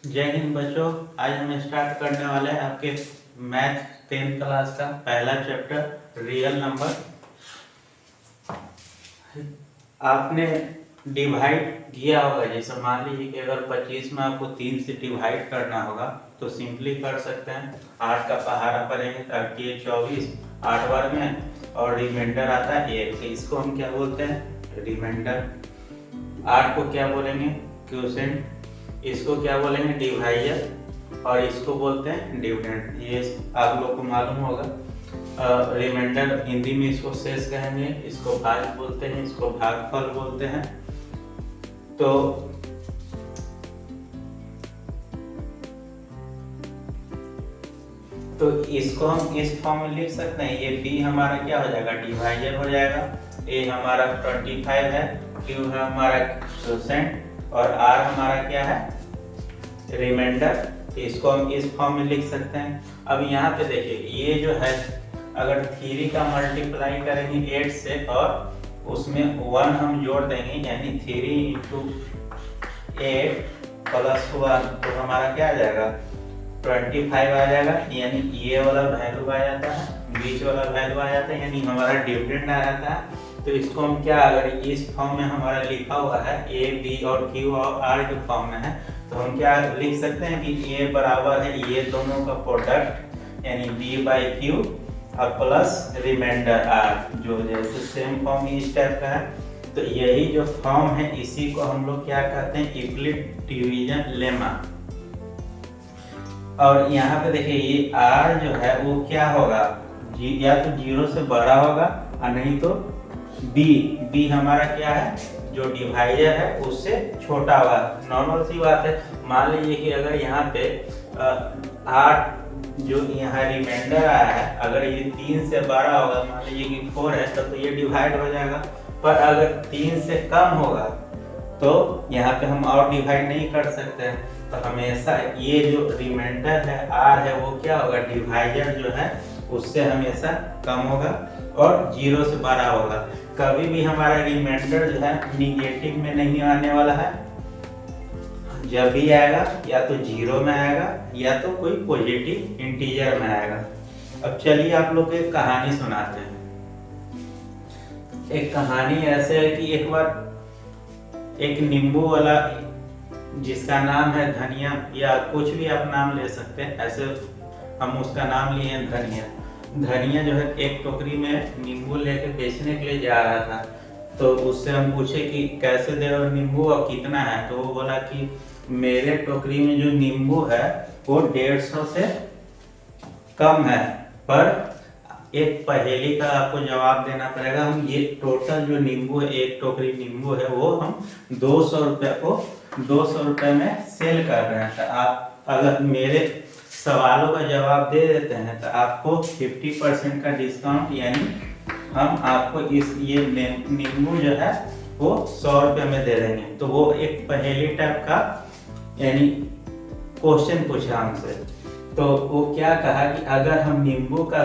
जय हिंद बच्चों। आज हम स्टार्ट करने वाले हैं आपके मैथ 10th क्लास का पहला चैप्टर रियल नंबर। आपने डिवाइड किया होगा, जैसे मान लीजिए कि अगर 25 में आपको 3 से डिवाइड करना होगा तो सिंपली कर सकते हैं। 8 का पहाड़ा पड़ेंगे, 38 24 8 बार में और रिमाइंडर आता है 1, तो इसको हम क्या बोलते हैं? रिमाइंडर। 8 को क्या बोलेंगे? क्वोशिएंट। इसको क्या बोलेंगे? डिवाइजर। और इसको बोलते हैं डिविडेंड। ये आप लोग को मालूम होगा। रिमाइंडर हिंदी में इसको शेष कहेंगे, इसको भाग बोलते हैं, इसको भागफल बोलते हैं। तो इसको हम इस फॉर्म में लिख सकते हैं। ये b हमारा क्या हो जाएगा? डिवाइजर हो जाएगा। a हमारा 25 है, q है हमारा क्वोशिएंट और r हमारा क्या है? रिमाइंडर। तो इसको हम इस फॉर्म में लिख सकते हैं। अब यहाँ पे देखिए, ये जो है अगर 3 का मल्टीप्लाई करेंगे 8 से और उसमें 1 हम जोड़ देंगे, यानी 3 × 8 + 1, तो हमारा क्या आ जाएगा? 25 आ जाएगा। यानी ये वाला वैल्यू आ जाता है, बीच वाला वैल्यू आ जाता है, यानी हमारा डिविडेंड आ जाता है। तो इसको हम क्या, अगर इस फॉर्म में हमारा लिखा हुआ है a b और q और r के फॉर्म में है, तो हम क्या लिख सकते हैं कि a बराबर है ये दोनों का प्रोडक्ट, यानी b/q और प्लस रिमाइंडर r, जो जैसे सेम फॉर्म इस टाइप का है। तो यही जो फॉर्म है इसी को हम लोग क्या कहते हैं? Euclid division lemma. और यहाँ पे देखिए, ये r जो है वो क्या होगा? या तो 0 से बड़ा होगा और नहीं तो b हमारा क्या है? जो डिवाइजर है उससे छोटा होगा। नॉर्मल सी बात है। मान लीजिए कि अगर यहाँ पे 8 जो यहाँ रिमाइंडर आया है, अगर ये 3 से बड़ा होगा, मान लीजिए कि 4 है, तब तो ये डिवाइड हो जाएगा। पर अगर 3 से कम होगा तो यहाँ पे हम और डिवाइड नहीं कर सकते हैं। तो हमेशा ये जो रिमाइंडर है r है वो क्या होगा? डिवाइजर जो है उससे हमेशा कम होगा और 0 से बड़ा होगा। कभी भी हमारा रिमाइंडर जो है निगेटिव में नहीं आने वाला है। जब भी आएगा या तो 0 में आएगा या तो कोई पॉजिटिव इंटीजर में आएगा। अब चलिए आप लोग को एक कहानी सुनाते हैं। एक कहानी ऐसे है कि एक बार एक नींबू वाला, जिसका नाम है धनिया, या कुछ भी आप नाम ले सकते हैं, ऐसे हम उसका नाम लिए हैं धनिया। धनिया जो है एक टोकरी में नींबू लेकर बेचने के लिए जा रहा था। तो उससे हम पूछे कि कैसे दे रहे हो नींबू और कितना है? तो वो बोला कि मेरे टोकरी में जो नींबू है वो 150 से कम है, पर एक पहेली का आपको जवाब देना पड़ेगा। हम ये टोटल जो नींबू है, एक टोकरी नींबू है, वो हम 200 रुपये को 200 रुपये में सेल कर रहे हैं। तो आप अगर मेरे सवालों का जवाब दे देते हैं तो आपको 50% का डिस्काउंट, यानी हम आपको ये नींबू जो है वो 100 रुपये में दे देंगे। तो वो एक पहेली टाइप का यानी क्वेश्चन पूछा हमसे। तो वो क्या कहा कि अगर हम नींबू का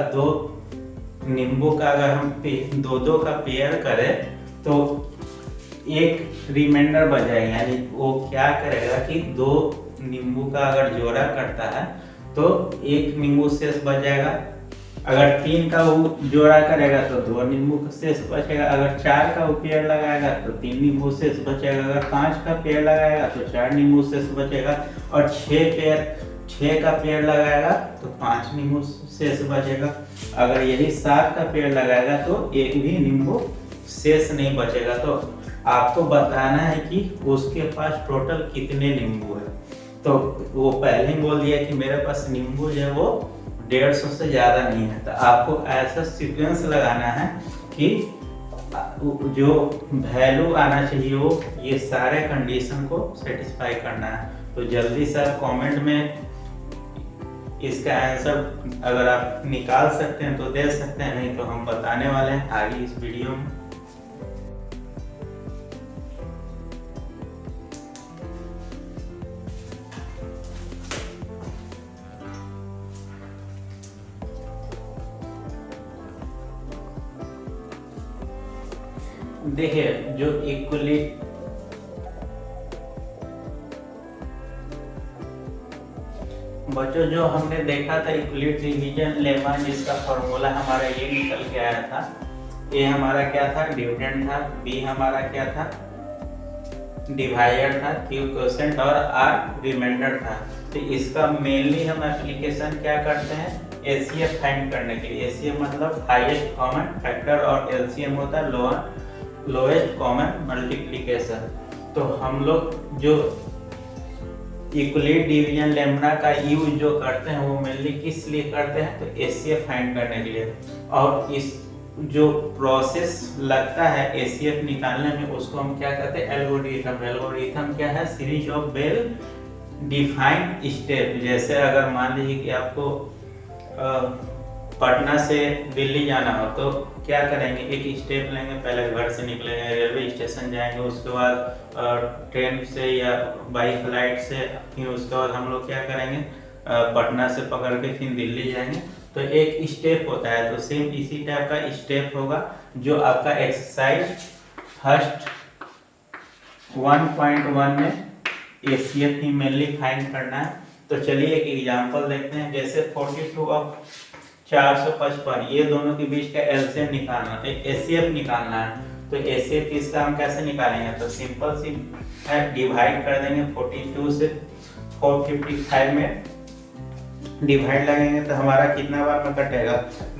अगर हम दो का पेयर करें तो एक रिमाइंडर बच जाएगा। यानी वो क्या करेगा कि 2 नींबू का अगर जोड़ा करता है तो एक नींबू शेष बच जाएगा। अगर 3 का वो जोड़ा करेगा तो 2 नींबू शेष बचेगा। अगर 4 का वो पेड़ लगाएगा तो 3 नींबू शेष बचेगा। अगर 5 का पेड़ लगाएगा तो 4 नींबू शेष बचेगा। और 6 का पेड़ लगाएगा तो 5 नींबू शेष बचेगा। अगर यही 7 का पेड़ लगाएगा तो एक भी नींबू शेष नहीं बचेगा। तो आपको बताना है कि उसके पास टोटल कितने नींबू है। तो वो पहले ही बोल दिया कि मेरे पास नींबू जो है वो 150 से ज़्यादा नहीं है। तो आपको ऐसा सीक्वेंस लगाना है कि जो वैल्यू आना चाहिए वो ये सारे कंडीशन को सेटिस्फाई करना है। तो जल्दी से आप कमेंट में इसका आंसर अगर आप निकाल सकते हैं तो दे सकते हैं, नहीं तो हम बताने वाले हैं आगे इस वीडियो में। देखिए, जो बच्चों जो हमने देखा था यूक्लिड डिवीजन लेमा, जिसका फॉर्मूला हमारा ये निकल के आया था, ए हमारा क्या था, डिविडेंड था, बी हमारा क्या था, डिवाइडर था, क्यू क्वोशिएंट और आर रिमाइंडर था। तो इसका मेनली हम एप्लीकेशन क्या करते हैं, एचसीएफ फाइंड करने के लिए। एचसीएफ मतलब हाईएस्ट कॉमन फैक्टर और एलसीएम होता है लोएस्ट कॉमन मल्टीप्लिकेशन। तो हम लोग जो यूक्लिड डिवीजन लेम्मा का यूज जो करते हैं वो मेनली किस लिए करते हैं, तो एचसीएफ फाइंड करने के लिए। और इस जो प्रोसेस लगता है एचसीएफ निकालने में उसको हम क्या कहते हैं, एल्गोरिथम। एल्गोरिथम क्या है, series of well defined step. जैसे अगर मान लीजिए कि आपको पटना से दिल्ली जाना हो तो क्या करेंगे, एक स्टेप लेंगे, पहले घर से निकलेंगे, रेलवे स्टेशन जाएंगे, उसके बाद ट्रेन से या बाई फ्लाइट से, फिर उसके बाद हम लोग क्या करेंगे, पटना से पकड़ के फिर दिल्ली जाएंगे। तो एक स्टेप होता है, तो सेम इसी टाइप का स्टेप होगा जो आपका एक्सरसाइज फर्स्ट 1.1 में एचसीएफ ही मेनली फाइंड करना है। तो चलिए एक एग्जांपल देखते हैं। जैसे 42 और 455 ये दोनों के बीच का एलसीएम निकालना है, एचसीएफ निकालना है। तो एचसीएफ इसका हम कैसे निकालेंगे, तो सिंपल सी है, डिवाइड कर देंगे 42 से 455 में डिवाइड लगेंगे तो हमारा कितना बार में कटेगा,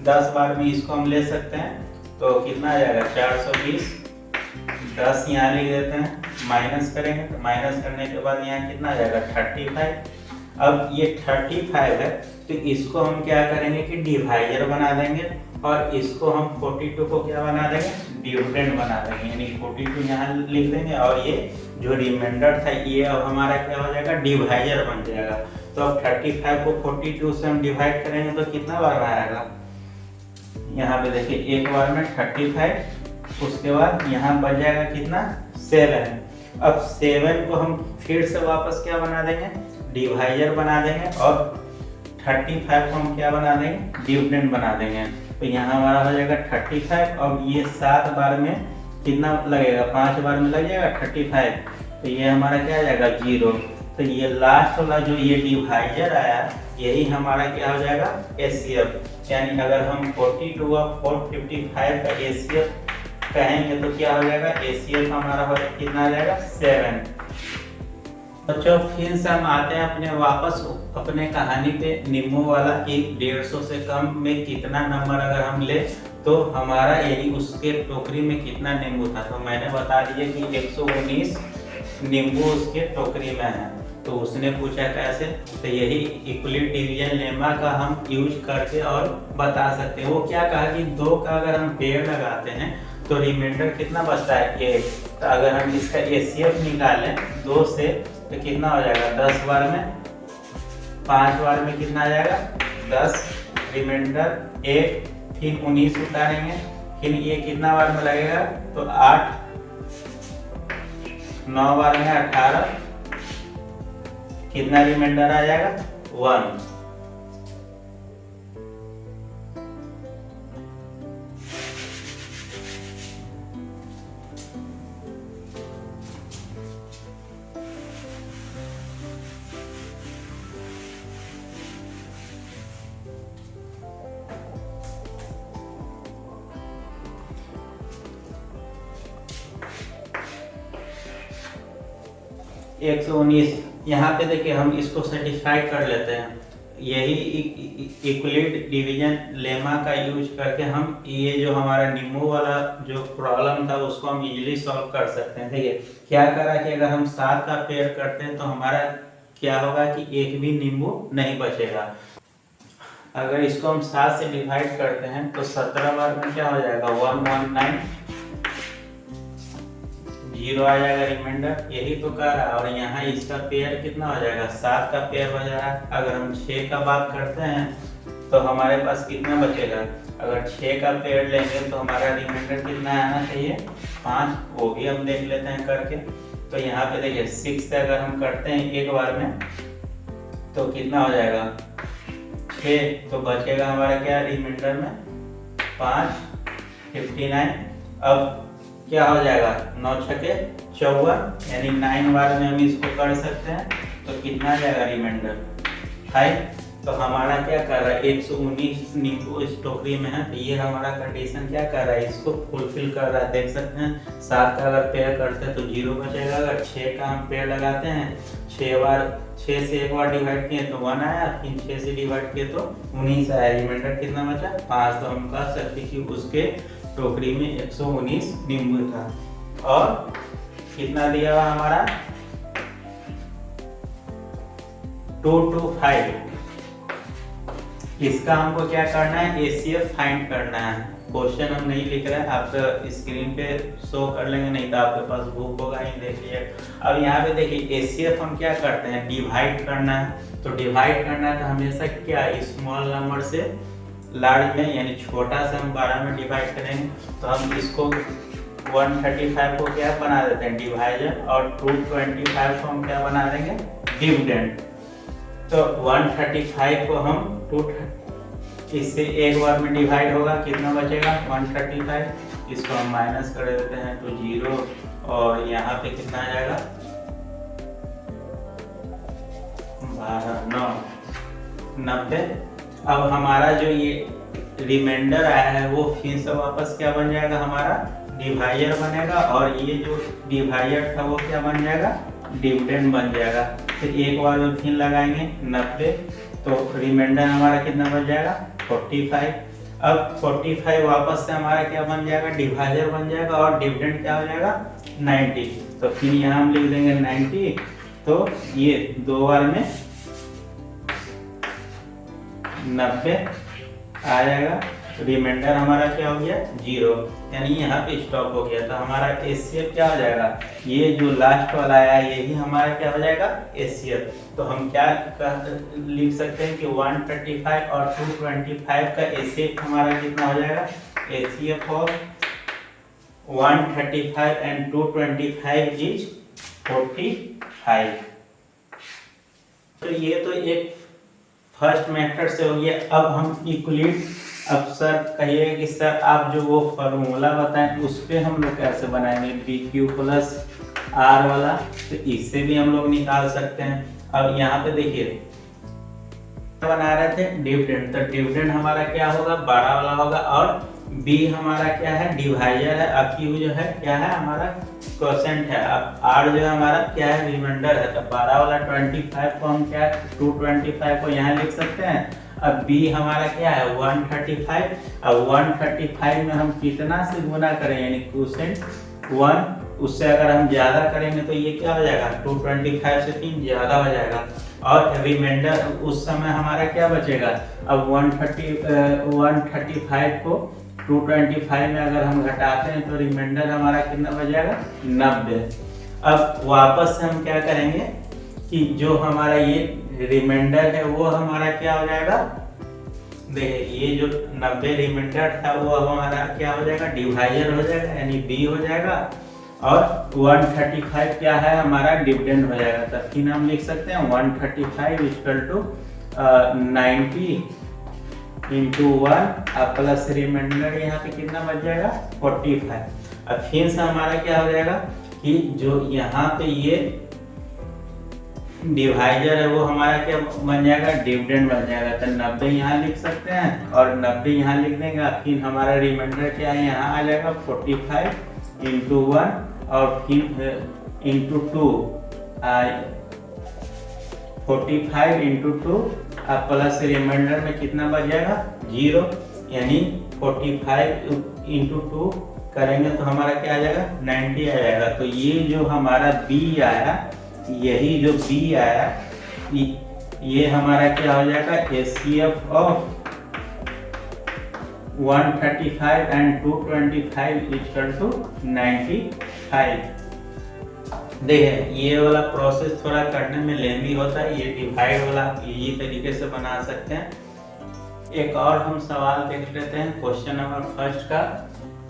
10 बार में इसको हम ले सकते हैं। तो कितना आ जाएगा 420, 10 यहाँ लिख देते हैं, माइनस करेंगे तो माइनस करने के बाद यहाँ कितना आ जाएगा 35। अब ये 35 है तो इसको हम क्या करेंगे कि डिवाइजर बना देंगे और इसको हम 42 को क्या बना देंगे, डिविडेंड बना देंगे। यानी 42 यहाँ लिख देंगे और ये जो रिमाइंडर था ये अब हमारा क्या हो जाएगा, डिवाइजर बन जाएगा। तो अब 35 को 42 से हम डिवाइड करेंगे तो कितना बार में आएगा, यहाँ पे देखिए एक बार में 35, उसके बाद यहाँ बच जाएगा कितना 7। अब 7 को हम फिर से वापस क्या बना देंगे, डिवाइजर बना देंगे और 35 को हम क्या बना देंगे, डिविडेंड बना देंगे। तो यहाँ हमारा हो जाएगा 35। अब ये 7 बार में कितना लगेगा, 5 बार में लग जाएगा 35। तो ये हमारा क्या आ जाएगा 0। तो ये लास्ट वाला जो ये डिवाइजर आया यही हमारा क्या हो जाएगा एचसीएफ। यानी अगर हम 42 और 455 का एचसीएफ कहेंगे तो क्या हो जाएगा, एचसीएफ हमारा हो कितना आ जाएगा 7। बच्चों फिर से हम आते हैं अपने वापस अपने कहानी पे, नींबू वाला कि 150 से कम में कितना नंबर अगर हम ले तो हमारा यही उसके टोकरी में कितना नींबू था। तो मैंने बता दिया कि 119 नींबू उसके टोकरी में है। तो उसने पूछा कैसे, तो यही यूक्लिड डिवीजन लेमा का हम यूज करके और बता सकते हैं। वो क्या कहा कि 2 का अगर हम पेड़ लगाते हैं तो रिमाइंडर कितना बचता है 1। तो अगर हम इसका एचसीएफ निकालें 2 से तो कितना हो जाएगा, 10 बार में 5 बार में कितना आ जाएगा 10, रिमाइंडर 1, फिर 19 उतारेंगे, फिर ये कितना बार में लगेगा, तो 8, 9 बार में 18, कितना रिमाइंडर आ जाएगा 1। एक 119 यहाँ पे देखिए हम इसको सेटिस्फाई कर लेते हैं। यही यूक्लिड डिवीजन लेमा का यूज करके हम ये जो हमारा नींबू वाला जो प्रॉब्लम था उसको हम इजीली सॉल्व कर सकते हैं। देखिए क्या करा कि अगर हम 7 का पेयर करते हैं तो हमारा क्या होगा कि एक भी नींबू नहीं बचेगा। अगर इसको हम 7 से डिवाइड करते हैं तो 17 बार में क्या हो जाएगा 119, 0 आ जाएगा रिमाइंडर, यही तो कर रहा है। और यहाँ इसका पेयर कितना हो जाएगा 7 का पेयर हो जा रहा है। अगर हम 6 का बात करते हैं तो हमारे पास कितना बचेगा, अगर 6 का पेयर लेंगे तो हमारा रिमाइंडर कितना आना चाहिए 5, वो भी हम देख लेते हैं करके। तो यहाँ पे देखिए 6 से अगर हम करते हैं एक बार में तो कितना हो जाएगा 6, तो बचेगा हमारा क्या रिमाइंडर में 5, 59। अब क्या हो जाएगा 9 छके 54, यानी 9 बार में हम इसको कर सकते हैं। तो कितना आ जाएगा रिमाइंडर फाइव। तो हमारा क्या कर रहा है, 119 नींबू इस टोकरी में है, तो ये हमारा कंडीशन क्या कर रहा है, इसको फुलफिल कर रहा है। देख सकते हैं 7 का अगर पेयर करते हैं तो 0 बचेगा। अगर 6 का हम पेयर लगाते हैं, 6 से एक बार डिवाइड किए तो 1 आया, फिर 6 से डिवाइड किए तो 19 आया। रिमाइंडर कितना बचा, 5। तो हम कह सकते कि उसके टोकरी में 119 नींबू था। और कितना दिया हुआ हमारा 225। इसका हमको क्या करना है, ACF फाइंड करना है। क्वेश्चन हम नहीं लिख रहे हैं, आप स्क्रीन पे शो कर लेंगे, नहीं तो आपके पास बुक होगा ही, देखिए। अब यहाँ पे देखिए ACF हम क्या करते हैं, डिवाइड करना है। तो डिवाइड करना है तो हमेशा क्या, स्मॉल नंबर से लार्ज में, यानी छोटा से हम 12 में डिवाइड करेंगे। तो हम इसको 135 को क्या बना देते हैं, डिवाइजर, और 225 को हम क्या बना देंगे, डिविडेंड। तो 135 को हम इससे एक बार में डिवाइड होगा, कितना बचेगा 135। इसको हम माइनस कर देते हैं तो 0, और यहाँ पे कितना आ जाएगा 12, 9, 90। अब हमारा जो ये रिमाइंडर आया है वो फिर से वापस क्या बन जाएगा, हमारा डिवाइजर बनेगा, और ये जो डिवाइजर था वो क्या बन जाएगा, डिविडेंड बन जाएगा। फिर एक बार में फिर लगाएंगे 90, तो रिमाइंडर हमारा कितना बन जाएगा 45। अब 45 वापस से हमारा क्या बन जाएगा, डिवाइजर बन जाएगा, और डिविडेंड क्या हो जाएगा 90। तो फिर यहाँ हम लिख देंगे 90। तो ये 2 बार में 90 आ जाएगा। रिमाइंडर हमारा क्या हो गया 0, यानी यहाँ पे स्टॉप हो गया। तो हमारा ACF क्या हो जाएगा, ये जो लास्ट वाला आया यही हमारा क्या हो जाएगा ACF। तो हम क्या लिख सकते हैं कि 135 और 225 का ACF हमारा कितना हो जाएगा, ACF ऑफ 135 एंड 225 इज 45। तो ये तो एक फर्स्ट मेथड से हो गया। अब हम इक्वलिट, अब सर कहिए कि सर आप जो वो फॉर्मूला बताएं उस पर हम लोग कैसे बनाएंगे, BQ प्लस R वाला, तो इससे भी हम लोग निकाल सकते हैं। अब यहाँ पे देखिए बना रहे थे डिविडेंड, तो डिविडेंड हमारा क्या होगा, 12 वाला होगा, और B हमारा क्या है, डिवाइजर है, अब Q जो है क्या है, हमारा क्वोशेंट है, अब R जो है हमारा क्या है, रिमाइंडर है। तो 12 वाला 25 को हम क्या 225 को यहाँ लिख सकते हैं। अब B हमारा क्या है 135। अब 135 में हम कितना से गुना करें, यानी क्वोशेंट 1, उससे अगर हम ज़्यादा करेंगे तो ये क्या हो जाएगा 225 से 3 ज़्यादा हो जाएगा। और रिमाइंडर उस समय हमारा क्या बचेगा, अब 135 को 225 में अगर हम घटाते हैं तो रिमाइंडर हमारा कितना बच जाएगा 90। अब वापस से हम क्या करेंगे कि जो हमारा ये रिमाइंडर है वो हमारा क्या हो जाएगा, देखिए ये जो 90 रिमाइंडर था वो हमारा क्या हो जाएगा, डिवाइजर हो जाएगा, यानी B हो जाएगा, और 135 क्या है हमारा डिविडेंड हो जाएगा। तब फिर हम लिख सकते हैं 135 equal to 90 into 1 plus remainder यहाँ पे कितना बच जाएगा 45। अब फिर से हमारा क्या हो जाएगा कि जो यहाँ पे ये डिवाइजर है वो हमारा क्या बन जाएगा, डिविडेंड बन जाएगा। तो 90 यहाँ लिख सकते हैं और 90 यहाँ लिख देंगे। फिर हमारा रिमाइंडर क्या है यहाँ आ जाएगा 45 इंटू 1 और फिर इंटू 2, 45 इंटू 2 प्लस रिमाइंडर में कितना बच जाएगा 0, यानी 45 इंटू 2 करेंगे तो हमारा क्या आ जाएगा 90 आ जाएगा। तो ये जो हमारा B आया, यही जो B आया ये हमारा क्या हो जाएगा ACF of 135 and 225 equal to 95। देखिए ये वाला प्रोसेस थोड़ा करने में लेंदी होता है, ये डिवाइड वाला इजी तरीके से बना सकते हैं। एक और हम सवाल देख लेते हैं, क्वेश्चन नंबर फर्स्ट का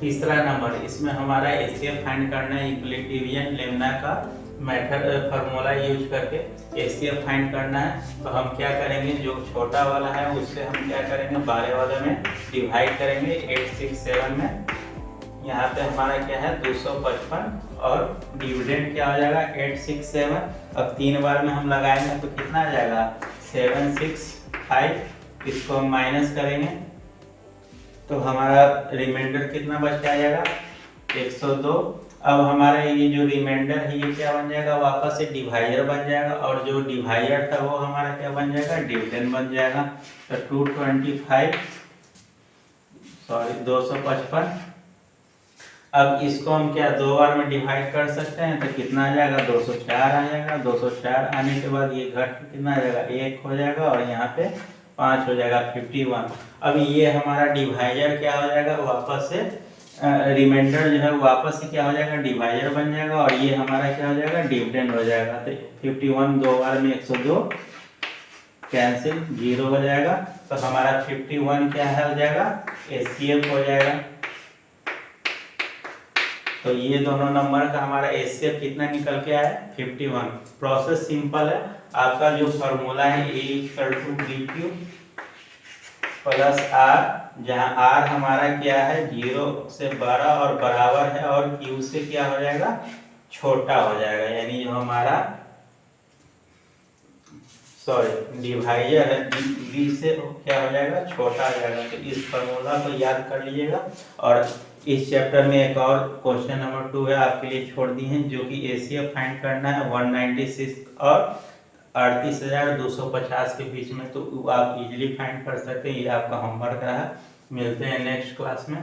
तीसरा नंबर। इसमें हमारा ACF फाइंड करना है, इक्विलिब्रियम लेमना का मेथड फार्मूला यूज करके ACF फाइंड करना है। तो हम क्या करेंगे, जो छोटा वाला है उससे हम क्या करेंगे 12 वाले में डिवाइड करेंगे 867 में। यहाँ पे हमारा क्या है 255 और डिविडेंड क्या हो जाएगा 867। अब 3 बार में हम लगाएंगे तो कितना आ जाएगा 765, इसको हम माइनस करेंगे तो हमारा रिमाइंडर कितना बच के आ जाएगा 102। अब हमारा ये जो रिमाइंडर है ये क्या बन जाएगा, वापस से डिवाइडर बन जाएगा, और जो डिवाइडर था वो हमारा क्या बन जाएगा, डिविडेंड बन जाएगा। तो 255। अब इसको हम क्या दो बार में डिवाइड कर सकते हैं, तो कितना आ जाएगा 204 आ जाएगा। 204 आने के बाद ये घट कितना आ जाएगा 1 हो जाएगा, और यहाँ पे 5 हो जाएगा 51। अब ये हमारा डिवाइडर क्या हो जाएगा, वापस से रिमाइंडर जो है वापस से क्या हो जाएगा, डिवाइडर बन जाएगा, और ये हमारा क्या हो जाएगा, डिविडेंड हो जाएगा। तो 51 दो बार में 102 कैंसिल 0 हो जाएगा। तो हमारा 51 क्या है हो जाएगा, एचसीएफ हो जाएगा। तो ये दोनों नंबर का हमारा एचसीएफ कितना निकल के आया 51। प्रोसेस सिंपल है, आपका जो फॉर्मूला है A=BQ प्लस R, जहाँ R हमारा क्या है 0 से बड़ा और बराबर है, और Q से क्या हो जाएगा छोटा हो जाएगा, यानी जो हमारा डिवाइडर है B से क्या हो जाएगा छोटा हो जाएगा। तो इस फॉर्मूला को याद कर लीजिएगा। और इस चैप्टर में एक और क्वेश्चन नंबर 2 है आपके लिए छोड़ दी है, जो कि एचसीएफ फाइंड करना है 196 और 38,250 के बीच में। तो आप इजीली फाइंड कर सकते हैं, ये आपका होमवर्क रहा। मिलते हैं नेक्स्ट क्लास में।